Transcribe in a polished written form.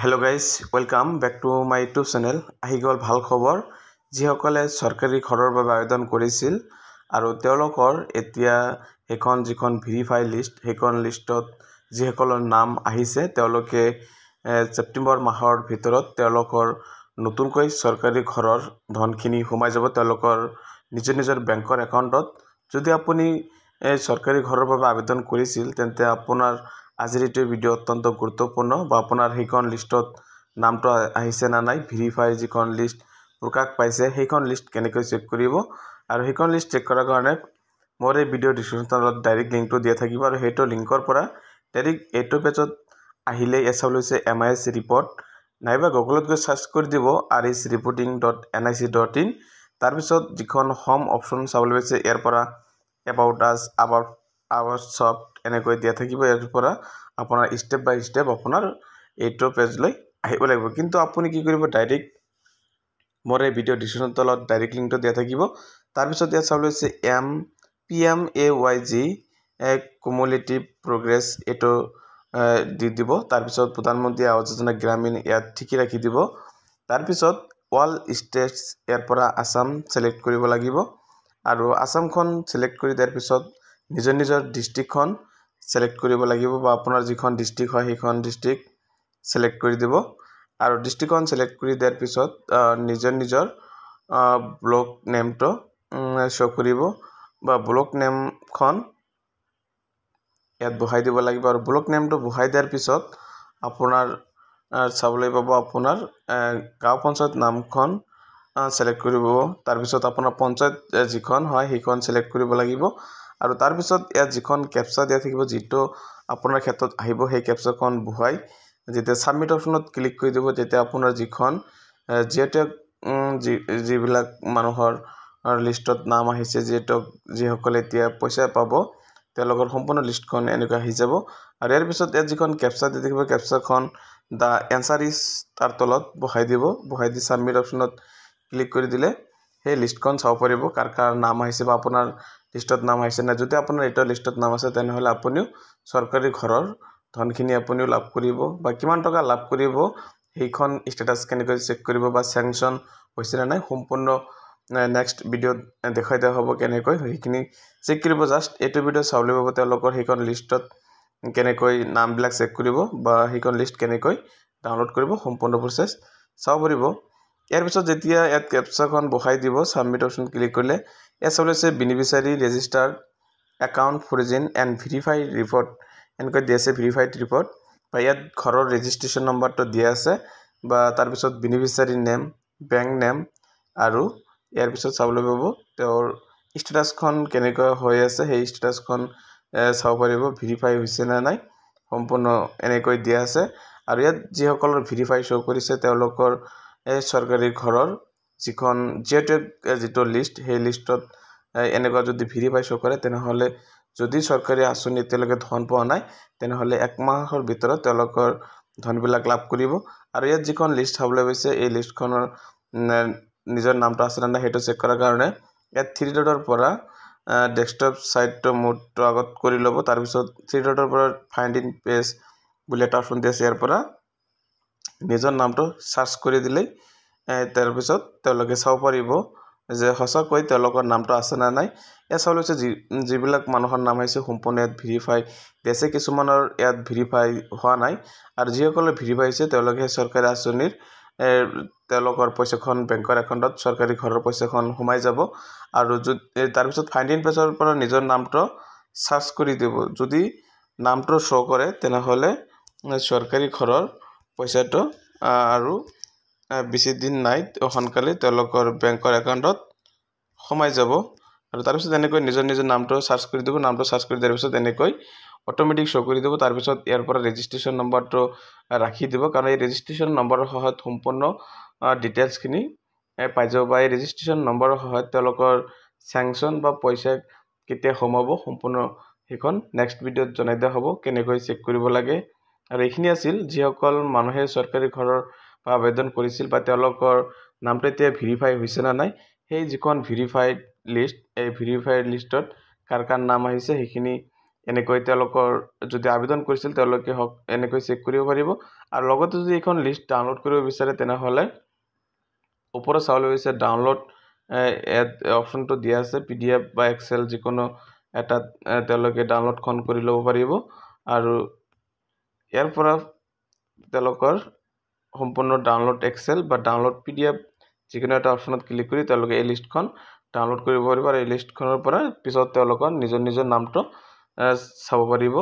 Hello guys, welcome back to my YouTube channel. আহি গল ভাল খবৰ যিসকলে সৰকাৰি ঘৰৰ বাবে আবেদন কৰিছিল আৰু তেওঁলোকৰ এতিয়া এখন যিখন ভেৰিফাই লিষ্ট হেখন লিষ্টত যিসকলৰ নাম আহিছে তেওঁলোকে সেপ্টেম্বৰ মাহৰ ভিতৰত তেওঁলোকৰ নতুনকৈ সৰকাৰি ঘৰৰ ধনখিনি সোমাই যাব তেওঁলোকৰ নিজৰ বেংকৰ একাউণ্টত যদি আপুনি সৰকাৰি ঘৰৰ বাবে আবেদন কৰিছিল তেন্তে আপোনাৰ আজিৰ এই ভিডিও অত্যন্ত গুৰুত্বপূৰ্ণ বা আপোনাৰ হেখন লিষ্টত নামটো আহিছে না নাই ভেৰিফাই যিখন লিষ্ট প্ৰকাশ পাইছে হেখন লিষ্ট কেনেকৈ চেক কৰিব আৰু হেখন লিষ্ট চেক কৰাৰ কাৰণে মোৰ এই ভিডিও ডিসক্ৰিপশনত ডাইৰেক্ট লিংকটো দিয়া থাকিব আৰু হেটো লিংকৰ পৰা ডাইৰেক্ট এইটো পেজত আহিলে এছা লৈছে MIS ৰিপৰ্ট নাইবা গুগলত গৈ সাৰ্চ কৰি দিব risreporting.nic.in তাৰ পিছত যিখন হোম অপচন চাবলৈ পাইছে ইয়াৰ পৰা about us our shop এনেকৈ দিয়া থাকিব ইয়াৰ পৰা আপোনাৰ স্টেপ বাই স্টেপ আপোনাৰ এইটো পেজ লৈ আহিব লাগিব কিন্তু আপুনি কি কৰিব ডাইৰেক্ট মোৰ এই ভিডিও ডিসক্ৰিপশনত তলত ডাইৰেক্ট লিংকটো দিয়া থাকিব তাৰ পিছত ইয়াত চাবলৈ আছে PMAYG কুমুলেটিভ প্ৰগ্ৰেছ এটো দি দিব তাৰ পিছত প্ৰধানমন্ত্ৰী আৱাস যোজনা গ্ৰামীণ ইয়াত ঠিকি ৰাখি দিব তাৰ পিছত অল ষ্টেটছ ইয়াৰ পৰা আসাম সিলেক্ট কৰিব লাগিব আৰু আসামখন সিলেক্ট কৰি তাৰ পিছত নিজৰ ডিস্ট্ৰিক্টখন সিলেক্ট কৰিব লাগিব বা আপোনাৰ যিখন ডিস্ট্ৰিক্ট হয় সেইখন ডিস্ট্ৰিক্ট সিলেক্ট কৰি দিব আৰু ডিস্ট্ৰিক্টখন সিলেক্ট কৰি দিয়াৰ পিছত নিজৰ ব্লক নেমটো শো কৰিব বা ব্লক নেমখন ইয়াত বহাই দিব লাগিব আৰু ব্লক নেমটো বহাই দিয়াৰ পিছত আপোনাৰ চাবলৈ পাব আপোনাৰ গাঁও পঞ্চায়ত নামখন সিলেক্ট কৰিব তাৰ পিছত আপোনাৰ পঞ্চায়ত যিখন হয় সেইখন সিলেক্ট কৰিব লাগিব আৰু তাৰ পিছত ইয়াত যিখন ক্যাপচা দিয়া থাকিব যেটো আপোনাৰ ক্ষেত্ৰত আহিব সেই ক্যাপচাখন বহাই যেতিয়া সাবমিট অপশনত ক্লিক কৰি দিব তেতিয়া আপোনাৰ যিখন যেটো যিবিলাক মানুহৰ লিষ্টত নাম আহিছে যেটো যিসকলে এতিয়া পইচা পাব তেওঁলোকৰ সম্পূৰ্ণ লিষ্টখন এনেকৈ আহি যাব আৰু ইয়াৰ পিছত ইয়াত যিখন ক্যাপচা দি থাকিব ক্যাপচাখন দা এনসাৰ ইজ তাৰ তলত বহাই দিব বহাই দি সাবমিট অপশনত ক্লিক কৰি দিলে সেই লিষ্টখন চাব পাৰিব কাৰ নাম আহিছে বা আপোনাৰ লিষ্টত নাম আহিছে না যদি আপোনাৰ এটা লিষ্টত নাম আছে তেনেহলে আপুনিও সৰকাৰি ঘৰৰ ধনখিনি আপুনিও লাভ কৰিব বা কিমান টকা লাভ কৰিব সেইখন স্ট্যাটাস কেনেকৈ চেক কৰিব বা স্যাংশন হৈছে না নাই সম্পূৰ্ণ নেক্সট ভিডিওত দেখাই দিয়া হ'ব কেনেকৈ সেইখিনি চেক কৰিব জাস্ট এইটো ভিডিও চাবলৈ পাব তেওঁলোকৰ সেইখন লিষ্টত কেনেকৈ নামবিলাক চেক কৰিব বা সেইখন লিষ্ট কেনেকৈ ডাউনলোড কৰিব সম্পূৰ্ণ প্ৰসেস চাব পাৰিব ইয়াৰ পিছত যেতিয়া ইয়াত ক্যাপচাখন বহাই দিব সাবমিট অপশন ক্লিক কৰিলে ইয়াত চাবলৈ beneficiary registered account frozen and verified report এনেকৈ দিয়া আছে ভেৰিফাইড ৰিপৰ্ট বা ইয়াত ঘৰৰ ৰেজিষ্ট্ৰেশ্যন নম্বৰটো দিয়া আছে বা তাৰ পিছত বেনিফিচিয়াৰী নেম বেংক নেম আৰু ইয়াৰ পিছত চাবলৈ পাব তেওঁৰ ষ্টেটাসখন কেনেকৈ হৈ আছে সেই ষ্টেটাসখন চাব পাৰিব ভেৰিফাই হৈছে না নাই সম্পূৰ্ণ এনেকৈ দিয়া আছে আৰু ইয়াত যিসকলৰ ভেৰিফাই শো কৰিছে তেওঁলোকৰ সৰকাৰি ঘৰৰ যিখন যেটো লিষ্ট সেই লিষ্টত এনেকুৱা যদি ভেৰিফাই শো কৰে তেনেহলে যদি সৰকাৰি আঁচনি এতিয়ালৈকে ধন পোৱা নাই তেনেহলে এক মাহৰ ভিতৰত তেওঁলোকৰ ধনবিলাক লাভ কৰিব আৰু ইয়াত যিখন লিষ্ট চাবলৈ পাইছে এই লিষ্টখনৰ নিজৰ নামটো আছে না হেটো চেক কৰাৰ কাৰণে ইয়াত 3 ডটৰ পৰা ডেস্কটপ সাইটটো মোডটো আগত কৰি ল'ব তাৰ পিছত 3 ডটৰ পৰা ফাইন্ড ইন পেজ বুলি এটা অপশন দিয়া আছে ইয়াৰ পৰা নিজৰ নামটো সাৰ্চ কৰি দিলে তাৰ পিছত তেওঁলোকে চাব পাৰিব যে হসকৈ তেওঁলোকৰ নামটো আছে না নাই এয়া চাব লৈছে যিবিলাক মানুহৰ নাম আহিছে সম্পূৰ্ণ ইয়াত ভেৰিফাই দেছে কিছুমানৰ ইয়াত ভেৰিফাই হোৱা নাই আৰু যিসকলে ভেৰিফাই হৈছে তেওঁলোকে সৰকাৰি আঁচনিৰ তেওঁলোকৰ পইচাখন বেংকৰ একাউণ্টত সৰকাৰি ঘৰৰ পইচাখন সোমাই যাব আৰু তাৰ পিছত ফাইন্ড ইন পেজৰ পৰা নিজৰ নামটো সাৰ্চ কৰি দিব যদি নামটো শো কৰে তেনেহলে সৰকাৰি ঘৰৰ পইচাটো আৰু বেছি দিন নাই সোনকালে তেওঁলোকৰ বেংকৰ একাউণ্টত সোমাই যাব আৰু তাৰ পিছত এনেকৈ নিজৰ নামটো সাৰ্চ কৰি দিব নামটো সাৰ্চ কৰি দিয়াৰ পিছত এনেকৈ অটোমেটিক শো কৰি দিব তাৰ পিছত ইয়াৰ পৰা ৰেজিষ্ট্ৰেশ্যন নম্বৰটো ৰাখি দিব কাৰণ এই ৰেজিষ্ট্ৰেশ্যন নম্বৰৰ সহায়ত সম্পূৰ্ণ ডিটেইলছখিনি পাই যাব বা এই ৰেজিষ্ট্ৰেশ্যন নম্বৰৰ সহায়ত তেওঁলোকৰ স্যাংশন বা পইচা কেতিয়া সোমাব সম্পূৰ্ণ সেইখন নেক্সট ভিডিওত জনাই দিয়া হ'ব কেনেকৈ চেক কৰিব লাগে আৰু এইখিনি আছিল যিসকল মানুহে সৰকাৰি ঘৰৰ বা আবেদন কৰিছিল বা তেওঁলোকৰ নামটো এতিয়া ভেৰিফাই হৈছে না নাই সেই যিখন ভেৰিফাইড লিষ্ট এই ভেৰিফাইড লিষ্টত কাৰ নাম আহিছে সেইখিনি এনেকৈ তেওঁলোকৰ যদি আবেদন কৰিছিল তেওঁলোকে এনেকৈ চেক কৰিব পাৰিব। আৰু লগতে যদি এইখন লিষ্ট ডাউনলোড কৰিব বিচাৰে তেনেহ'লে ওপৰত চাবলৈ গৈছে ডাউনলোড অপশ্যনটো দিয়া আছে। PDF বা এক্সেল যিকোনো এটা তেওঁলোকে ডাউনলোডখন কৰি ল'ব পাৰিব। আৰু ইয়াৰ পৰা তেওঁলোকৰ সম্পূৰ্ণ ডাউনলোড এক্সেল বা ডাউনলোড PDF যিকোনো এটা অপশ্যনত ক্লিক কৰি তেওঁলোকে এই লিষ্টখন ডাউনলোড কৰিব পাৰিব। আৰু এই লিষ্টখনৰ পৰা পিছত তেওঁলোকৰ নিজৰ নামটো চাব পাৰিব।